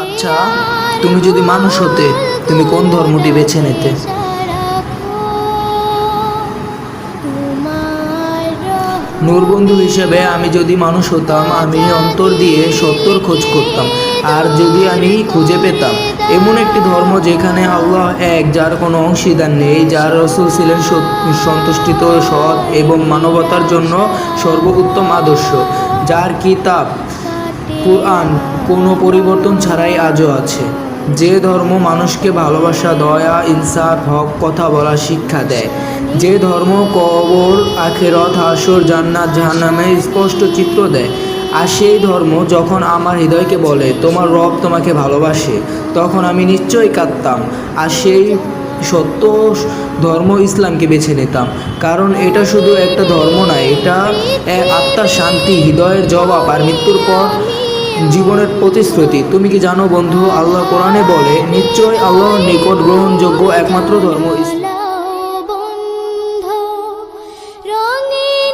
আচ্ছা, তুমি যদি মানুষ হতে তুমি কোন ধর্মটি বেছে নিতে? নূর বন্ধু হিসেবে আমি যদি মানুষ হতাম, আমি অন্তর দিয়ে সত্যর খোঁজ করতাম। আর যদি আমি খুঁজে পেতাম এমন একটি ধর্ম যেখানে আল্লাহ এক, যার কোনো অংশীদার নেই, যার রসূল ছিলেন সন্তুষ্টিত, সৎ এবং মানবতার জন্য সর্বোত্তম আদর্শ, যার কিতাব কুরআন কোনো পরিবর্তন ছাড়াই আজও আছে, যে ধর্ম মানুষকে ভালোবাসা, দয়া, ইনসাফ, হক কথা বলার শিক্ষা দেয়, যে ধর্ম কবর, আখিরাত, হাসর, জান্নাত, জাহান্নামের স্পষ্ট চিত্র দেয়। আর সেই ধর্ম যখন আমার হৃদয়কে বলে তোমার রব তোমাকে ভালোবাসে, তখন আমি নিশ্চয়ই কাঁদতাম। আর সেই সত্য ধর্ম ইসলামকে বেছে নিতাম, কারণ এটা শুধু একটা ধর্ম নয়, এটা এক আত্মার শান্তি, হৃদয়ের জবাব আর মৃত্যুর পর জীবনের প্রতিশ্রুতি। তুমি কি জানো বন্ধু, আল্লাহ কোরআনে বলে নিশ্চয় আল্লাহর নিকট গ্রহণযোগ্য একমাত্র ধর্ম ইসলাম।